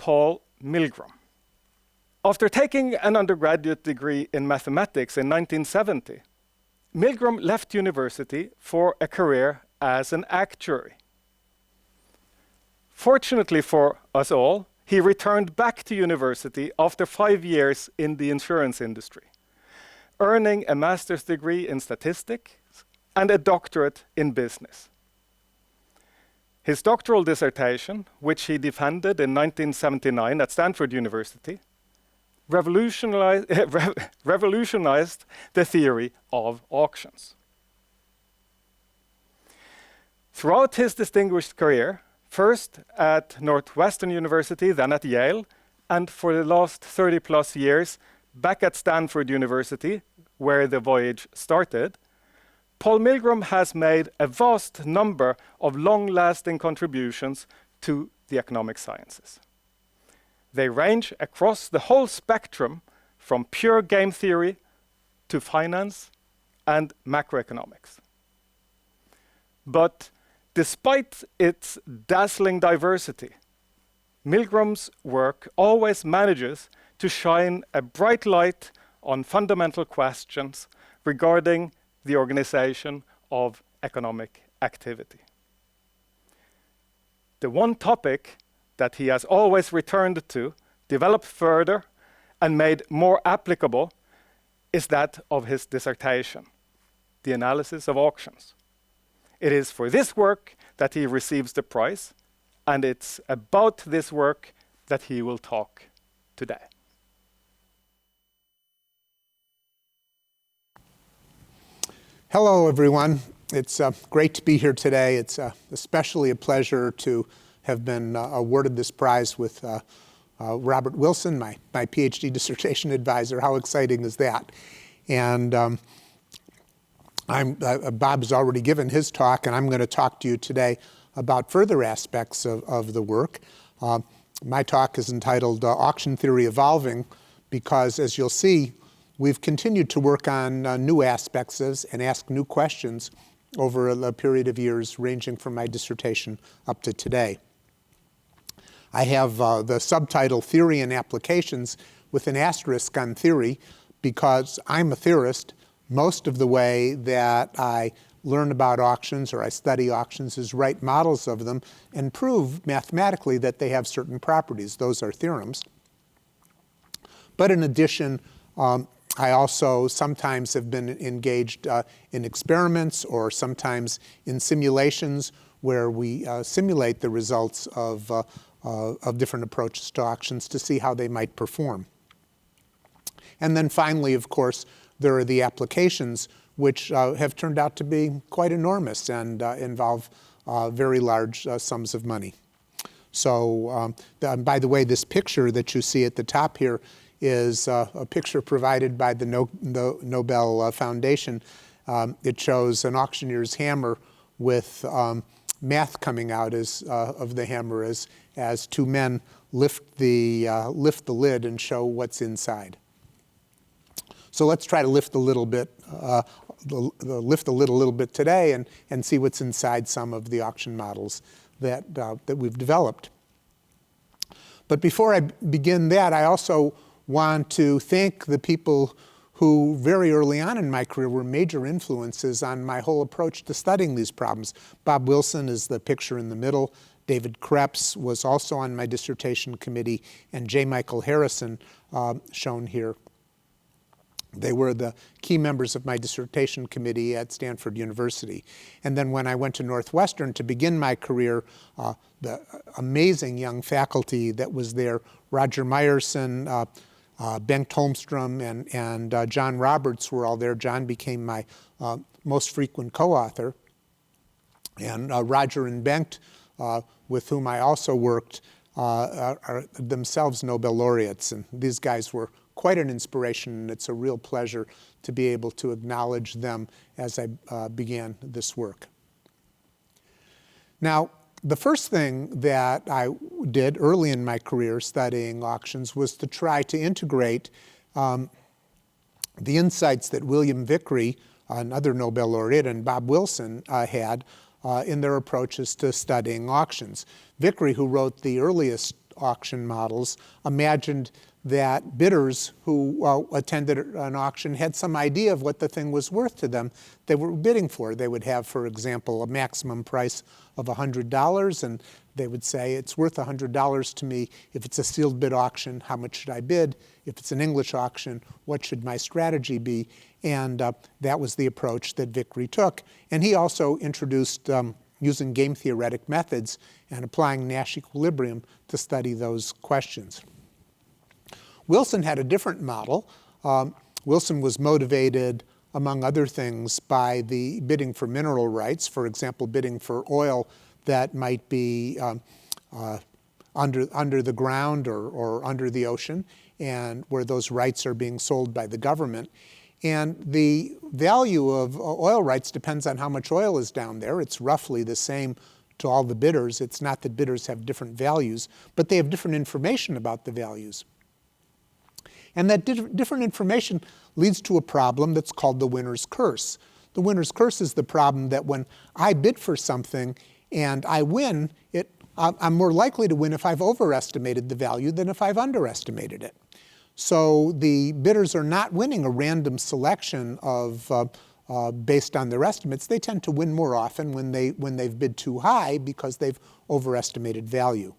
Paul Milgrom. After taking an undergraduate degree in mathematics in 1970, Milgrom left university for a career as an actuary. Fortunately for us all, he returned back to university after 5 years in the insurance industry, earning a master's degree in statistics and a doctorate in business. His doctoral dissertation, which he defended in 1979 at Stanford University, revolutionized the theory of auctions. Throughout his distinguished career, first at Northwestern University, then at Yale, and for the last 30+ years back at Stanford University, where the voyage started, Paul Milgrom has made a vast number of long-lasting contributions to the economic sciences. They range across the whole spectrum from pure game theory to finance and macroeconomics. But despite its dazzling diversity, Milgrom's work always manages to shine a bright light on fundamental questions regarding the organization of economic activity. The one topic that he has always returned to, developed further, and made more applicable is that of his dissertation, the analysis of auctions. It is for this work that he receives the prize, and it's about this work that he will talk today. Hello, everyone. It's great to be here today. It's especially a pleasure to have been awarded this prize with Robert Wilson, my PhD dissertation advisor. How exciting is that? And Bob's already given his talk, and I'm going to talk to you today about further aspects of the work. My talk is entitled Auction Theory Evolving, because as you'll see, we've continued to work on new aspects and ask new questions over a period of years ranging from my dissertation up to today. I have the subtitle Theory and Applications with an asterisk on theory because I'm a theorist. Most of the way that I learn about auctions or I study auctions is write models of them and prove mathematically that they have certain properties. Those are theorems. But in addition, I also sometimes have been engaged in experiments or sometimes in simulations where we simulate the results of different approaches to auctions to see how they might perform. And then finally, of course, there are the applications which have turned out to be quite enormous and involve very large sums of money. So by the way, this picture that you see at the top here is a picture provided by the Nobel Foundation. It shows an auctioneer's hammer with math coming out of the hammer as two men lift the lid and show what's inside. So let's try to lift the lid a little bit today and see what's inside some of the auction models that we've developed. But before I begin that, I also want to thank the people who very early on in my career were major influences on my whole approach to studying these problems. Bob Wilson is the picture in the middle. David Krebs was also on my dissertation committee, and J. Michael Harrison, shown here. They were the key members of my dissertation committee at Stanford University. And then when I went to Northwestern to begin my career, the amazing young faculty that was there, Roger Meyerson, Bengt Holmstrom, and John Roberts were all there. John became my most frequent co-author. And Roger and Bengt, with whom I also worked, are themselves Nobel laureates. And these guys were quite an inspiration, and it's a real pleasure to be able to acknowledge them as I began this work. Now, the first thing that I did early in my career studying auctions was to try to integrate the insights that William Vickrey, another Nobel laureate, and Bob Wilson had in their approaches to studying auctions. Vickrey, who wrote the earliest auction models imagined that bidders who attended an auction had some idea of what the thing was worth to them they were bidding for. They would have, for example, a maximum price of $100, and they would say, it's worth $100 to me. If it's a sealed bid auction, how much should I bid? If it's an English auction, what should my strategy be? And that was the approach that Vickrey took. And he also introduced using game theoretic methods and applying Nash equilibrium to study those questions. Wilson had a different model. Wilson was motivated, among other things, by the bidding for mineral rights, for example, bidding for oil that might be under the ground or under the ocean, and where those rights are being sold by the government. And the value of oil rights depends on how much oil is down there. It's roughly the same to all the bidders. It's not that bidders have different values, but they have different information about the values. And that different information leads to a problem that's called the winner's curse. The winner's curse is the problem that when I bid for something and I win, I'm more likely to win if I've overestimated the value than if I've underestimated it. So the bidders are not winning a random selection of based on their estimates. They tend to win more often when they've bid too high because they've overestimated value.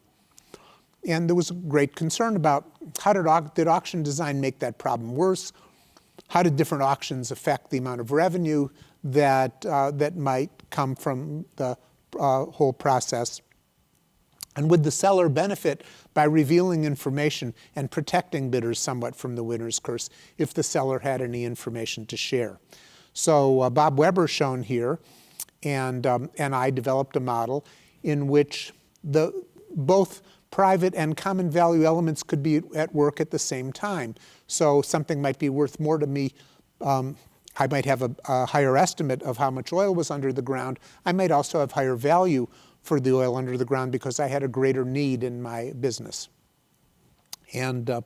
And there was great concern about how did auction design make that problem worse? How did different auctions affect the amount of revenue that might come from the whole process? And would the seller benefit by revealing information and protecting bidders somewhat from the winner's curse if the seller had any information to share? So Bob Weber shown here, and I developed a model in which both private and common value elements could be at work at the same time. So something might be worth more to me. I might have a higher estimate of how much oil was under the ground. I might also have higher value for the oil under the ground because I had a greater need in my business. And a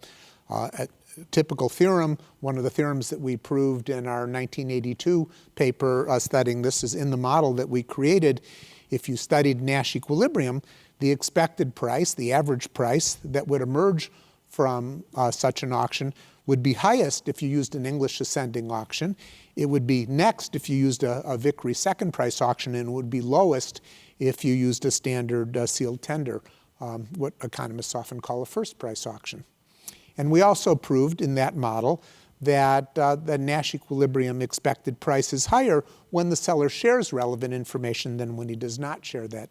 typical theorem, one of the theorems that we proved in our 1982 paper studying this is in the model that we created. If you studied Nash equilibrium, the expected price, the average price that would emerge from such an auction would be highest if you used an English ascending auction. It would be next if you used a Vickrey second price auction, and it would be lowest if you used a standard sealed tender, what economists often call a first price auction. And we also proved in that model that the Nash equilibrium expected price is higher when the seller shares relevant information than when he does not share that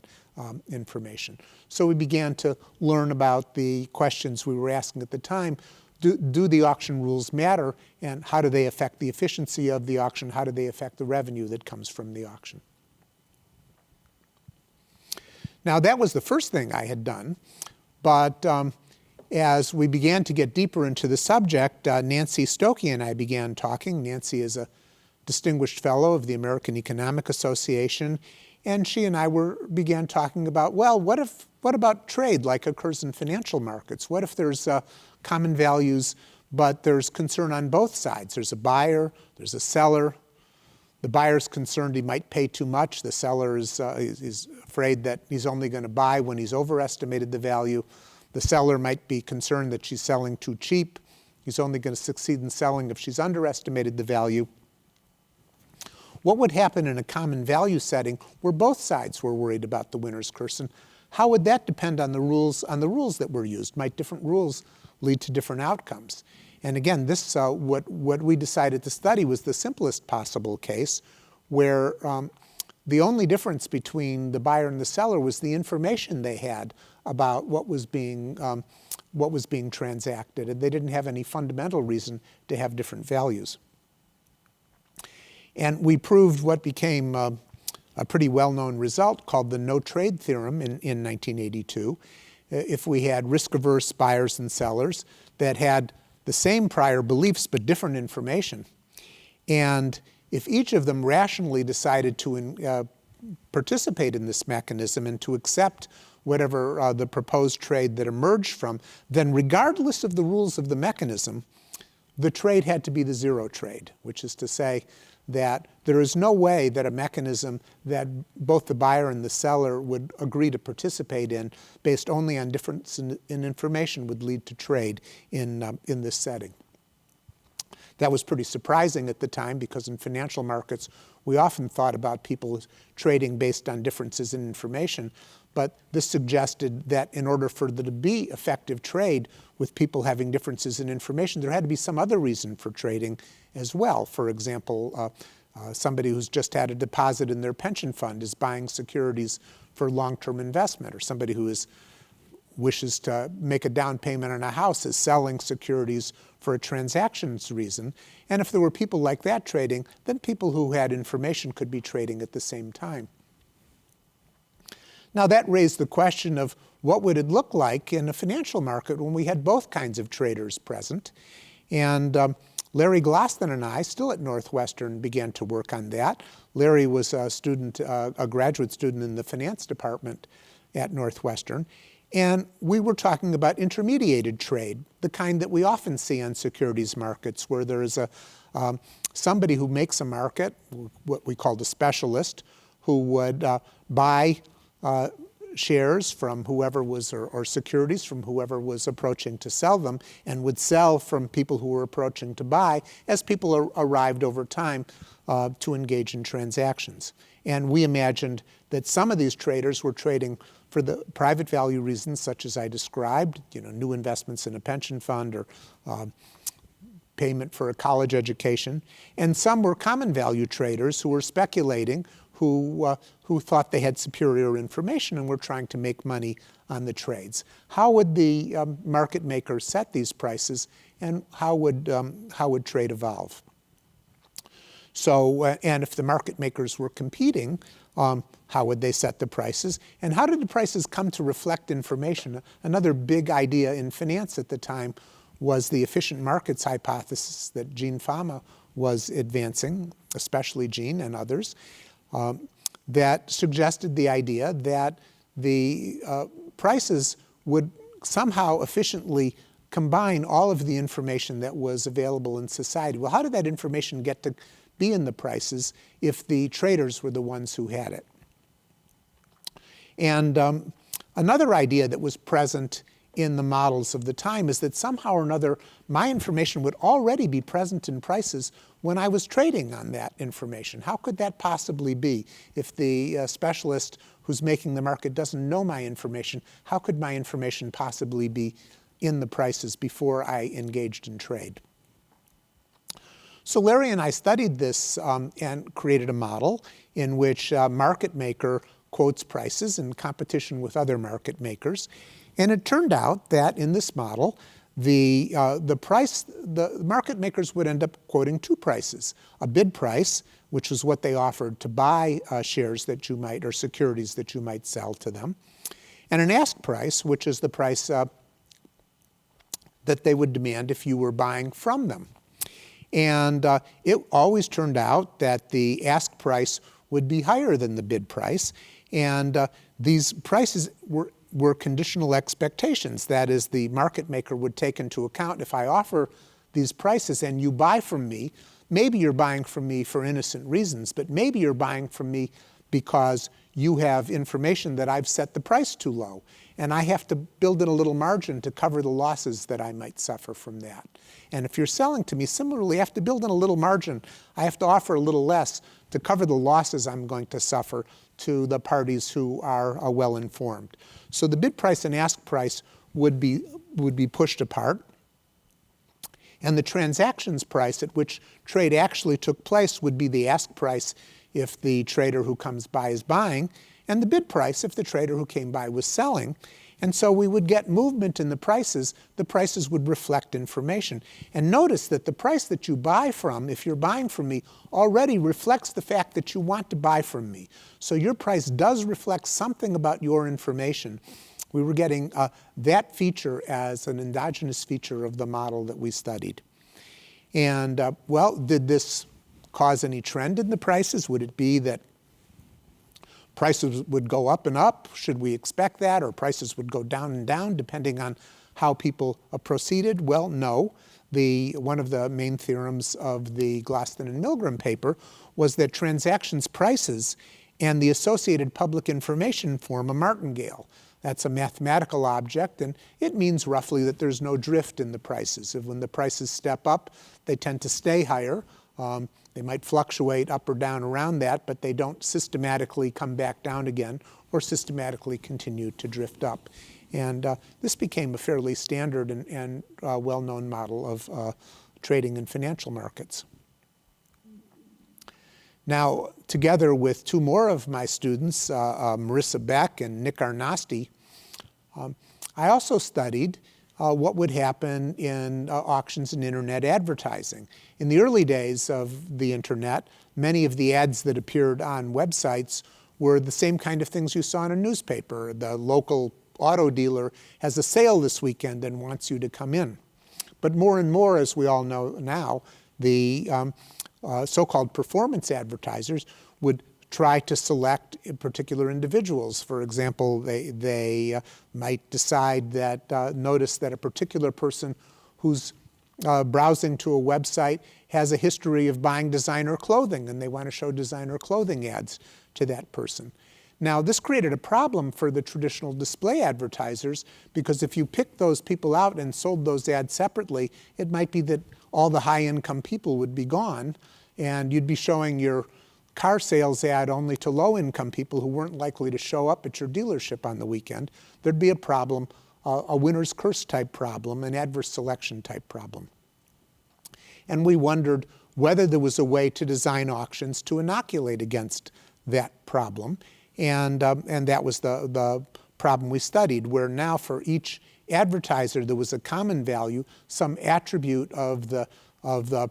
information. So we began to learn about the questions we were asking at the time. Do the auction rules matter, and how do they affect the efficiency of the auction? How do they affect the revenue that comes from the auction? Now, that was the first thing I had done, but as we began to get deeper into the subject, Nancy Stokey and I began talking. Nancy is a distinguished fellow of the American Economic Association, and she and I began talking about, well, what about trade like occurs in financial markets? What if there's common values, but there's concern on both sides? There's a buyer, there's a seller. The buyer's concerned he might pay too much. The seller is afraid that he's only going to buy when he's overestimated the value. The seller might be concerned that she's selling too cheap. He's only going to succeed in selling if she's underestimated the value. What would happen in a common value setting where both sides were worried about the winner's curse? And how would that depend on the rules that were used? Might different rules lead to different outcomes? And again, this what we decided to study was the simplest possible case, where the only difference between the buyer and the seller was the information they had about what was being transacted, and they didn't have any fundamental reason to have different values. And we proved what became a pretty well-known result called the No Trade Theorem in 1982. If we had risk-averse buyers and sellers that had the same prior beliefs but different information, and if each of them rationally decided to participate in this mechanism and to accept whatever the proposed trade that emerged from, then regardless of the rules of the mechanism, the trade had to be the zero trade, which is to say that there is no way that a mechanism that both the buyer and the seller would agree to participate in based only on difference in information would lead to trade in this setting. That was pretty surprising at the time because in financial markets we often thought about people trading based on differences in information, but this suggested that in order for there to be effective trade with people having differences in information, there had to be some other reason for trading as well. For example, somebody who's just had a deposit in their pension fund is buying securities for long-term investment, or somebody who wishes to make a down payment on a house is selling securities for a transactions reason. And if there were people like that trading, then people who had information could be trading at the same time. Now that raised the question of what would it look like in a financial market when we had both kinds of traders present. And Larry Gloston and I, still at Northwestern, began to work on that. Larry was a graduate student in the finance department at Northwestern. And we were talking about intermediated trade, the kind that we often see on securities markets, where there is somebody who makes a market, what we called a specialist, who would buy shares from whoever was, or securities from whoever was approaching to sell them, and would sell from people who were approaching to buy as people arrived over time to engage in transactions. And we imagined that some of these traders were trading for the private value reasons, such as I described, new investments in a pension fund or payment for a college education. And some were common value traders who were speculating, who thought they had superior information and were trying to make money on the trades. How would the market makers set these prices, and how would trade evolve? So, and if the market makers were competing, how would they set the prices? And how did the prices come to reflect information? Another big idea in finance at the time was the efficient markets hypothesis that Gene Fama was advancing, especially Gene and others, that suggested the idea that the prices would somehow efficiently combine all of the information that was available in society. Well, how did that information get to be in the prices if the traders were the ones who had it? And another idea that was present in the models of the time is that somehow or another my information would already be present in prices when I was trading on that information. How could that possibly be? If the specialist who's making the market doesn't know my information, how could my information possibly be in the prices before I engaged in trade? So Larry and I studied this and created a model in which a market maker quotes prices in competition with other market makers. And it turned out that in this model, the market makers would end up quoting two prices: a bid price, which was what they offered to buy shares that you might, or securities that you might sell to them, and an ask price, which is the price that they would demand if you were buying from them. And it always turned out that the ask price would be higher than the bid price, and these prices were conditional expectations. That is, the market maker would take into account, if I offer these prices and you buy from me, maybe you're buying from me for innocent reasons, but maybe you're buying from me because you have information that I've set the price too low, and I have to build in a little margin to cover the losses that I might suffer from that. And if you're selling to me, similarly, I have to build in a little margin. I have to offer a little less to cover the losses I'm going to suffer to the parties who are well informed. So the bid price and ask price would be pushed apart. And the transactions price at which trade actually took place would be the ask price if the trader who comes by is buying, and the bid price if the trader who came by was selling. And so we would get movement in the prices. The prices would reflect information. And notice that the price that you buy from, if you're buying from me, already reflects the fact that you want to buy from me. So your price does reflect something about your information. We were getting that feature as an endogenous feature of the model that we studied. And well, did this cause any trend in the prices? Would it be that prices would go up and up? Should we expect that? Or prices would go down and down depending on how people proceeded? Well, no. one of the main theorems of the Gloston and Milgrom paper was that transactions prices and the associated public information form a martingale. That's a mathematical object, and it means roughly that there's no drift in the prices. If when the prices step up, they tend to stay higher. They might fluctuate up or down around that, but they don't systematically come back down again or systematically continue to drift up. And this became a fairly standard and well-known model of trading in financial markets. Now, together with two more of my students, Marissa Beck and Nick Arnosti, I also studied what would happen in auctions and internet advertising. In the early days of the internet, many of the ads that appeared on websites were the same kind of things you saw in a newspaper. The local auto dealer has a sale this weekend and wants you to come in. But more and more, as we all know now, the so-called performance advertisers would try to select particular individuals. For example, they might decide that, notice that a particular person who's browsing to a website has a history of buying designer clothing, and they want to show designer clothing ads to that person. Now, this created a problem for the traditional display advertisers, because if you picked those people out and sold those ads separately, it might be that all the high-income people would be gone, and you'd be showing your car sales ad only to low-income people who weren't likely to show up at your dealership on the weekend. There'd be a problem, a winner's curse type problem, an adverse selection type problem. And we wondered whether there was a way to design auctions to inoculate against that problem. And that was the problem we studied, where now for each advertiser there was a common value, some attribute of the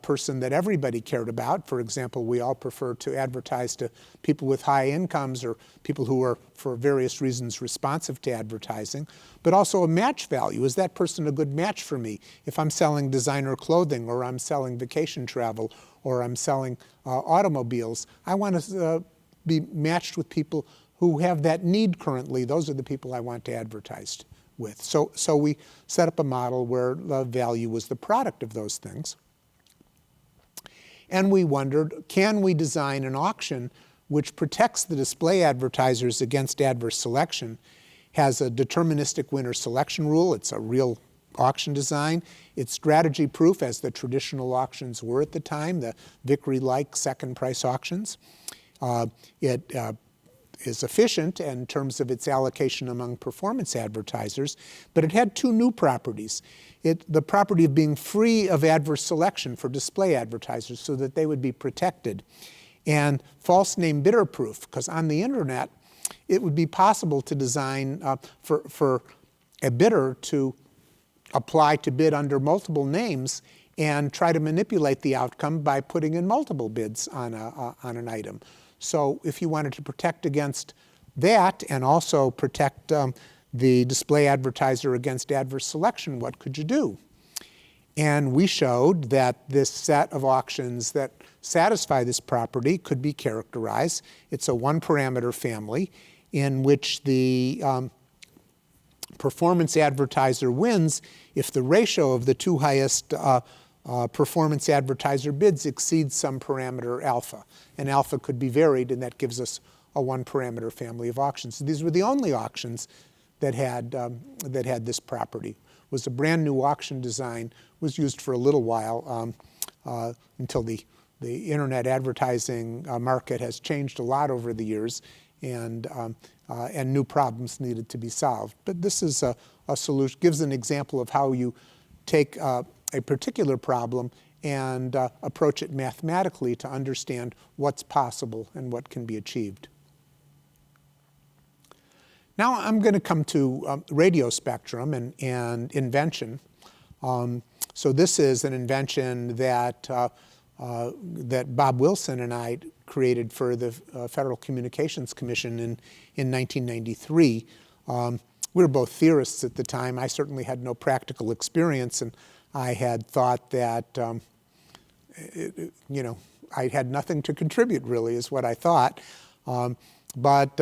person that everybody cared about. For example, we all prefer to advertise to people with high incomes or people who are, for various reasons, responsive to advertising, but also a match value. Is that person a good match for me? If I'm selling designer clothing, or I'm selling vacation travel, or I'm selling automobiles, I want to be matched with people who have that need currently. Those are the people I want to advertise with. So we set up a model where the value was the product of those things. And we wondered, can we design an auction which protects the display advertisers against adverse selection, has a deterministic winner selection rule, it's a real auction design, it's strategy proof, as the traditional auctions were at the time, the Vickrey-like second price auctions. It is efficient in terms of its allocation among performance advertisers, but it had two new properties. The property of being free of adverse selection for display advertisers so that they would be protected, and false name bidder proof, because on the internet it would be possible to design for a bidder to apply to bid under multiple names and try to manipulate the outcome by putting in multiple bids on an item. So if you wanted to protect against that and also protect the display advertiser against adverse selection, what could you do? And we showed that this set of auctions that satisfy this property could be characterized. It's a one-parameter family in which the performance advertiser wins if the ratio of the two highest performance advertiser bids exceeds some parameter alpha. And alpha could be varied, and that gives us a one-parameter family of auctions. These were the only auctions that had this property. It was a brand new auction design, was used for a little while until the internet advertising market has changed a lot over the years, and new problems needed to be solved. But this is a solution, gives an example of how you take a particular problem and approach it mathematically to understand what's possible and what can be achieved. Now I'm going to come to radio spectrum and invention. So this is an invention that Bob Wilson and I created for the Federal Communications Commission in 1993. We were both theorists at the time. I certainly had no practical experience, and I had thought that, I had nothing to contribute, really, is what I thought. But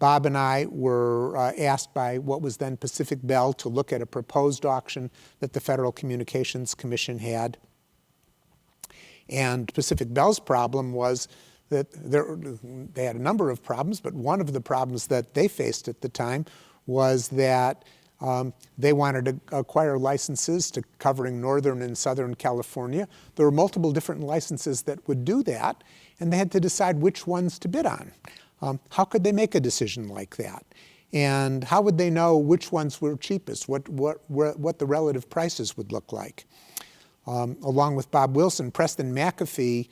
Bob and I were asked by what was then Pacific Bell to look at a proposed auction that the Federal Communications Commission had. And Pacific Bell's problem was that they had a number of problems, but one of the problems that they faced at the time was that they wanted to acquire licenses covering Northern and Southern California. There were multiple different licenses that would do that, and they had to decide which ones to bid on. How could they make a decision like that? And how would they know which ones were cheapest, what the relative prices would look like? Along with Bob Wilson, Preston McAfee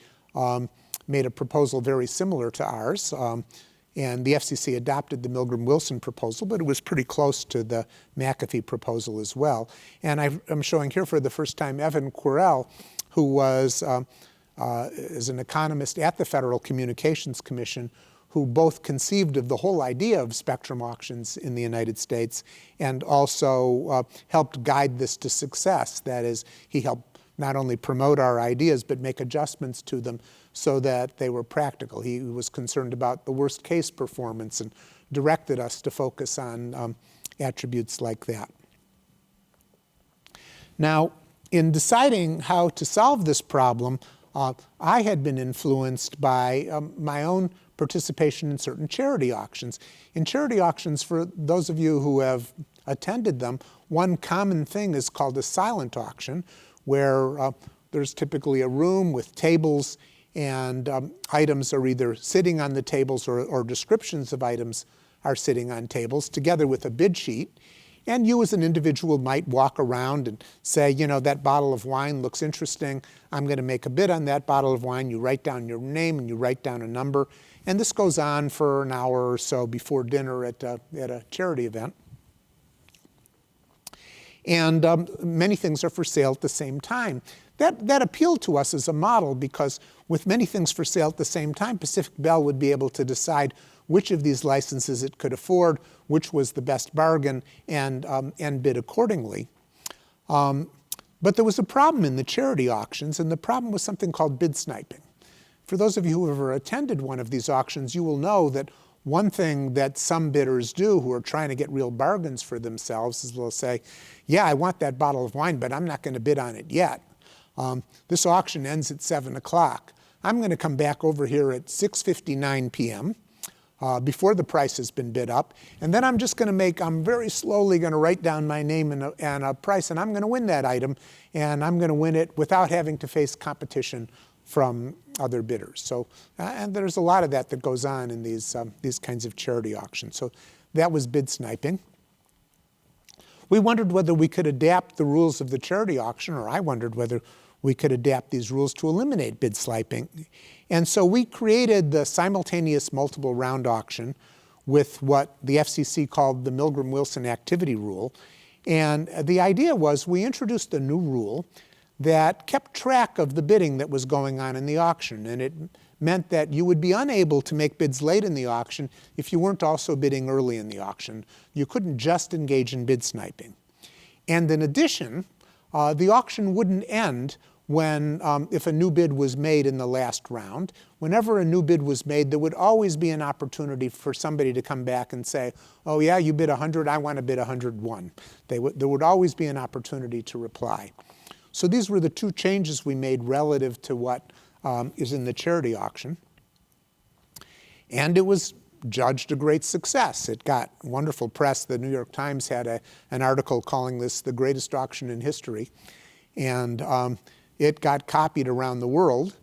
made a proposal very similar to ours. And the FCC adopted the Milgrom-Wilson proposal, but it was pretty close to the McAfee proposal as well. And I'm showing here for the first time Evan Querelle, who was is an economist at the Federal Communications Commission, who both conceived of the whole idea of spectrum auctions in the United States and also helped guide this to success. That is, he helped not only promote our ideas, but make adjustments to them so that they were practical. He was concerned about the worst case performance and directed us to focus on attributes like that. Now, in deciding how to solve this problem, I had been influenced by my own participation in certain charity auctions. In charity auctions, for those of you who have attended them, one common thing is called a silent auction, where there's typically a room with tables and items are either sitting on the tables or descriptions of items are sitting on tables together with a bid sheet. And you as an individual might walk around and say, you know, that bottle of wine looks interesting. I'm going to make a bid on that bottle of wine. You write down your name and you write down a number. And this goes on for an hour or so before dinner at a charity event. And many things are for sale at the same time. That appealed to us as a model because with many things for sale at the same time, Pacific Bell would be able to decide which of these licenses it could afford, which was the best bargain, and bid accordingly. But there was a problem in the charity auctions, and the problem was something called bid sniping. For those of you who have ever attended one of these auctions, you will know that one thing that some bidders do who are trying to get real bargains for themselves is they'll say, yeah, I want that bottle of wine, but I'm not going to bid on it yet. This auction ends at 7 o'clock. I'm going to come back over here at 6:59 p.m. Before the price has been bid up, and then I'm very slowly going to write down my name and a price, and I'm going to win that item, and I'm going to win it without having to face competition from other bidders. So, and there's a lot of that goes on in these kinds of charity auctions. So that was bid sniping. We wondered whether we could adapt the rules of the charity auction, or I wondered whether we could adapt these rules to eliminate bid sniping. And so we created the simultaneous multiple round auction with what the FCC called the Milgrom-Wilson activity rule. And the idea was we introduced a new rule that kept track of the bidding that was going on in the auction. And it meant that you would be unable to make bids late in the auction if you weren't also bidding early in the auction. You couldn't just engage in bid sniping. And in addition, the auction wouldn't end when, if a new bid was made in the last round. Whenever a new bid was made, there would always be an opportunity for somebody to come back and say, oh yeah, you bid 100, I want to bid 101. There would always be an opportunity to reply. So these were the two changes we made relative to what is in the charity auction. And it was judged a great success. It got wonderful press. The New York Times had an article calling this the greatest auction in history. And it got copied around the world.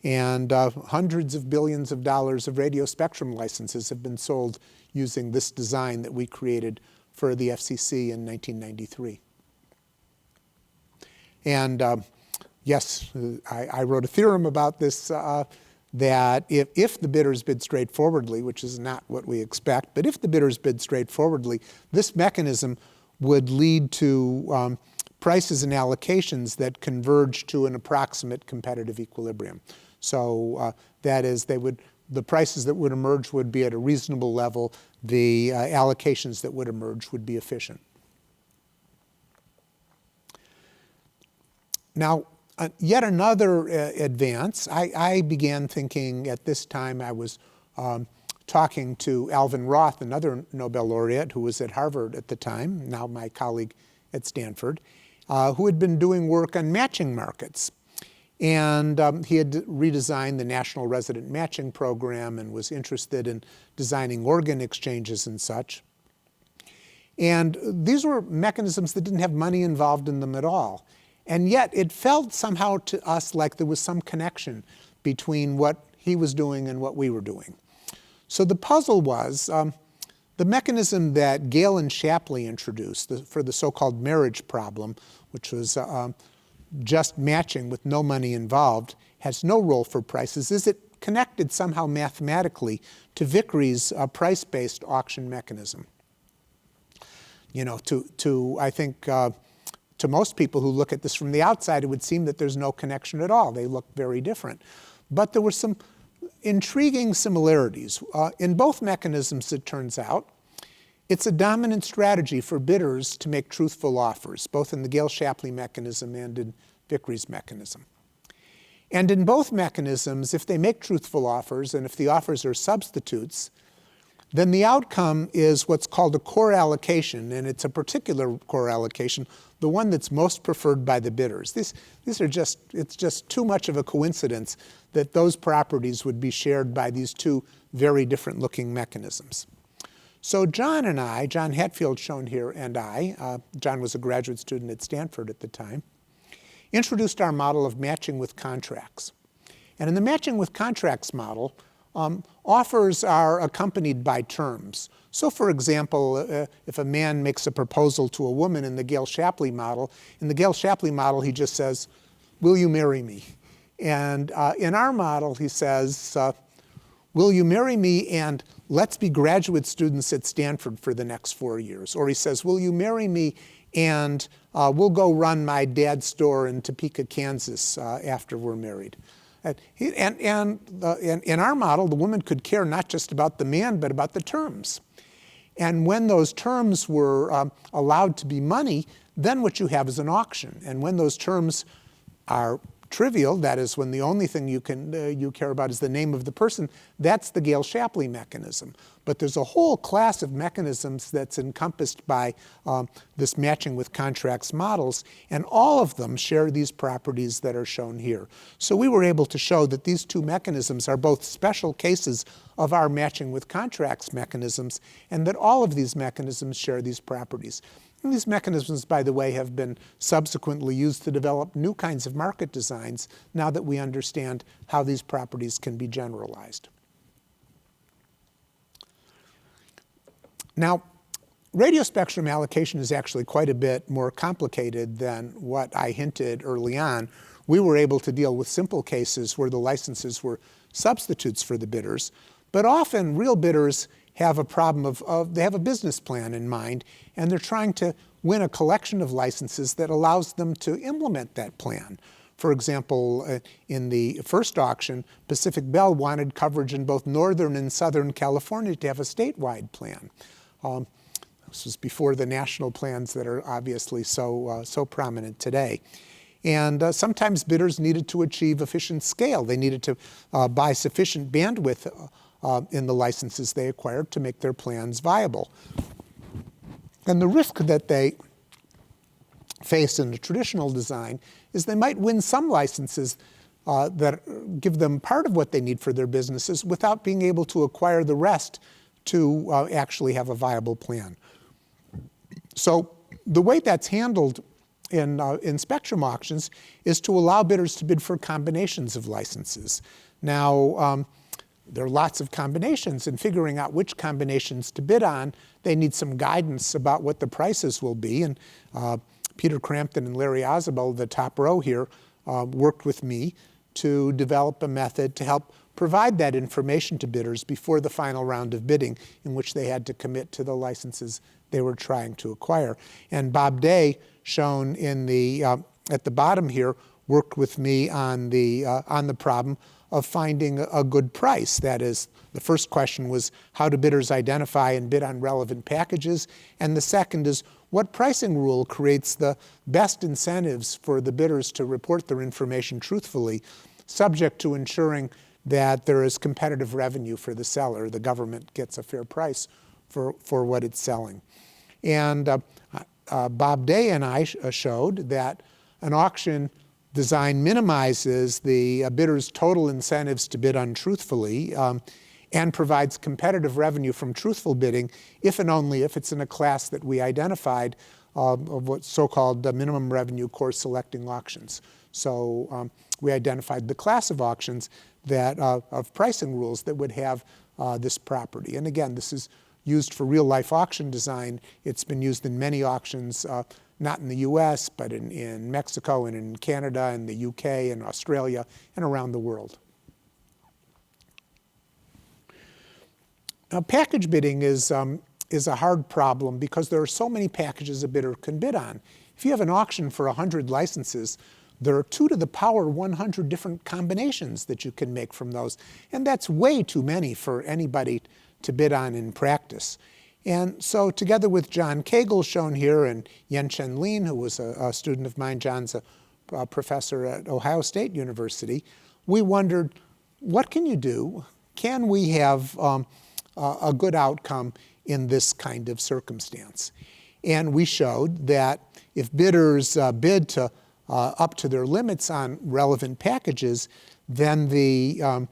And hundreds of billions of dollars of radio spectrum licenses have been sold using this design that we created for the FCC in 1993. And yes, I wrote a theorem about this, that if the bidders bid straightforwardly, which is not what we expect, but if the bidders bid straightforwardly, this mechanism would lead to prices and allocations that converge to an approximate competitive equilibrium. So that is, the prices that would emerge would be at a reasonable level. The allocations that would emerge would be efficient. Now, yet another advance. I began thinking at this time I was talking to Alvin Roth, another Nobel laureate who was at Harvard at the time, now my colleague at Stanford, who had been doing work on matching markets. And he had redesigned the National Resident Matching Program and was interested in designing organ exchanges and such. And these were mechanisms that didn't have money involved in them at all. And yet it felt somehow to us like there was some connection between what he was doing and what we were doing. So the puzzle was the mechanism that Gale and Shapley introduced for the so-called marriage problem, which was just matching with no money involved, has no role for prices. Is it connected somehow mathematically to Vickrey's price-based auction mechanism? You know, I think to most people who look at this from the outside, it would seem that there's no connection at all. They look very different. But there were some intriguing similarities. In both mechanisms, it turns out, it's a dominant strategy for bidders to make truthful offers, both in the Gale-Shapley mechanism and in Vickrey's mechanism. And in both mechanisms, if they make truthful offers and if the offers are substitutes, then the outcome is what's called a core allocation, and it's a particular core allocation, the one that's most preferred by the bidders. It's just too much of a coincidence that those properties would be shared by these two very different looking mechanisms. So John and I, John Hatfield shown here, and John was a graduate student at Stanford at the time, introduced our model of matching with contracts. And in the matching with contracts model, offers are accompanied by terms. So for example, if a man makes a proposal to a woman in the Gale-Shapley model, he just says, "Will you marry me?" And in our model, he says, "Will you marry me and let's be graduate students at Stanford for the next 4 years." Or he says, "Will you marry me and we'll go run my dad's store in Topeka, Kansas after we're married." And in our model, the woman could care not just about the man, but about the terms. And when those terms were allowed to be money, then what you have is an auction. And when those terms are trivial, that is, when the only thing you care about is the name of the person, that's the Gale-Shapley mechanism. But there's a whole class of mechanisms that's encompassed by this matching with contracts models, and all of them share these properties that are shown here. So we were able to show that these two mechanisms are both special cases of our matching with contracts mechanisms, and that all of these mechanisms share these properties. And these mechanisms, by the way, have been subsequently used to develop new kinds of market designs now that we understand how these properties can be generalized. Now, radio spectrum allocation is actually quite a bit more complicated than what I hinted early on. We were able to deal with simple cases where the licenses were substitutes for the bidders, but often real bidders have a problem they have a business plan in mind, and they're trying to win a collection of licenses that allows them to implement that plan. For example, in the first auction, Pacific Bell wanted coverage in both Northern and Southern California to have a statewide plan. This was before the national plans that are obviously so prominent today. And sometimes bidders needed to achieve efficient scale. They needed to buy sufficient bandwidth in the licenses they acquired to make their plans viable. And the risk that they face in the traditional design is they might win some licenses that give them part of what they need for their businesses without being able to acquire the rest to actually have a viable plan. So the way that's handled in spectrum auctions is to allow bidders to bid for combinations of licenses. Now, there are lots of combinations, and figuring out which combinations to bid on, they need some guidance about what the prices will be. And Peter Crampton and Larry Ausubel, the top row here, worked with me to develop a method to help provide that information to bidders before the final round of bidding, in which they had to commit to the licenses they were trying to acquire. And Bob Day, shown in at the bottom here, worked with me on the problem of finding a good price. That is, the first question was, how do bidders identify and bid on relevant packages? And the second is, what pricing rule creates the best incentives for the bidders to report their information truthfully, subject to ensuring that there is competitive revenue for the seller. The government gets a fair price for what it's selling. And Bob Day and I showed that an auction design minimizes the bidder's total incentives to bid untruthfully and provides competitive revenue from truthful bidding if and only if it's in a class that we identified of what's so-called minimum revenue course selecting auctions. So we identified the class of auctions that of pricing rules that would have this property. And again, this is used for real-life auction design. It's been used in many auctions, not in the US, but in Mexico and in Canada and the UK and Australia and around the world. Now, package bidding is a hard problem because there are so many packages a bidder can bid on. If you have an auction for 100 licenses, there are 2 to the power 100 different combinations that you can make from those. And that's way too many for anybody to bid on in practice. And so together with John Cagle, shown here, and Yen-Chen Lin, who was a student of mine, John's a professor at Ohio State University, we wondered, what can you do? Can we have a good outcome in this kind of circumstance? And we showed that if bidders bid to up to their limits on relevant packages, then you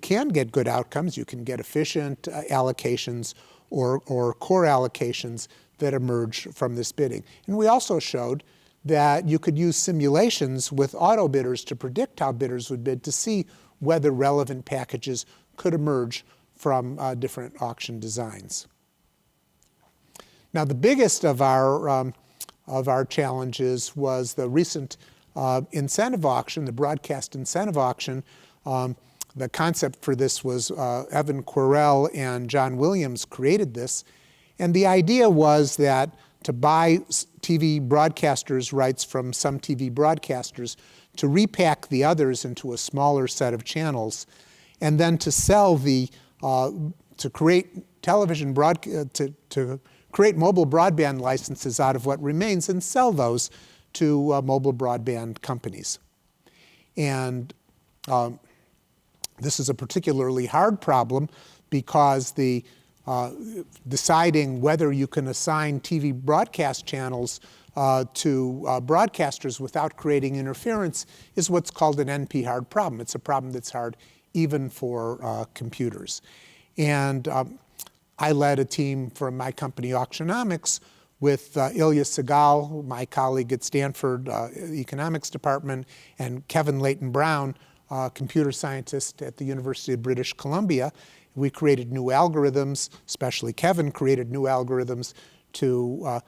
can get good outcomes. You can get efficient allocations or core allocations that emerge from this bidding. And we also showed that you could use simulations with auto bidders to predict how bidders would bid to see whether relevant packages could emerge from different auction designs. Now, the biggest of our challenges was the recent incentive auction, the broadcast incentive auction. The concept for this was Evan Querell and John Williams created this. And the idea was that to buy TV broadcasters' rights from some TV broadcasters, to repack the others into a smaller set of channels, and then to sell to create television to create mobile broadband licenses out of what remains and sell those to mobile broadband companies. And this is a particularly hard problem because deciding whether you can assign TV broadcast channels to broadcasters without creating interference is what's called an NP-hard problem. It's a problem that's hard even for computers. And I led a team from my company, Auctionomics, with Ilya Segal, my colleague at Stanford Economics Department, and Kevin Leighton Brown, computer scientist at the University of British Columbia. We created new algorithms, especially Kevin created new algorithms to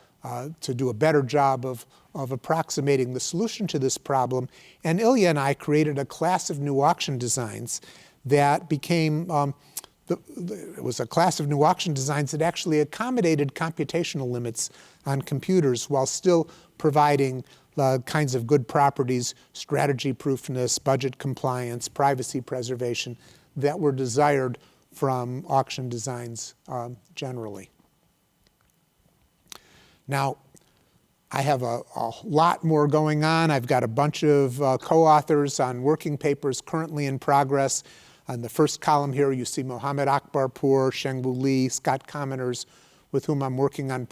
do a better job of approximating the solution to this problem. And Ilya and I created a class of new auction designs that became it was a class of new auction designs that actually accommodated computational limits on computers while still providing the kinds of good properties, strategy proofness, budget compliance, privacy preservation that were desired from auction designs generally. Now, I have a lot more going on. I've got a bunch of co-authors on working papers currently in progress. On the first column here, you see Mohammed Akbarpour, Shengbu Li, Scott Commoners, with whom I'm working on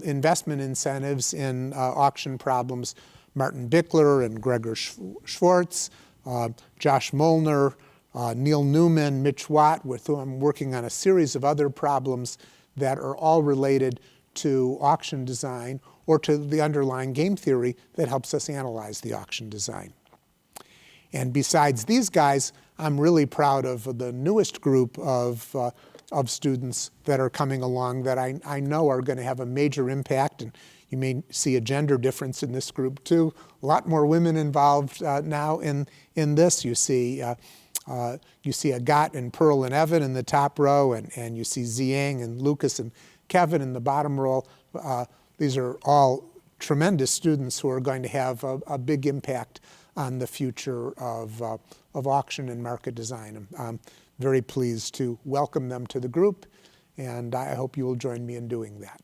investment incentives in auction problems, Martin Bickler and Gregor Schwartz, Josh Molnar, Neil Newman, Mitch Watt, with whom I'm working on a series of other problems that are all related to auction design or to the underlying game theory that helps us analyze the auction design. And besides these guys, I'm really proud of the newest group of students that are coming along that I know are going to have a major impact. And you may see a gender difference in this group too. A lot more women involved now in this. You see Agat and Pearl and Evan in the top row, and you see Ziyang and Lucas and Kevin in the bottom row. These are all tremendous students who are going to have a big impact on the future of auction and market design. I'm very pleased to welcome them to the group, and I hope you will join me in doing that.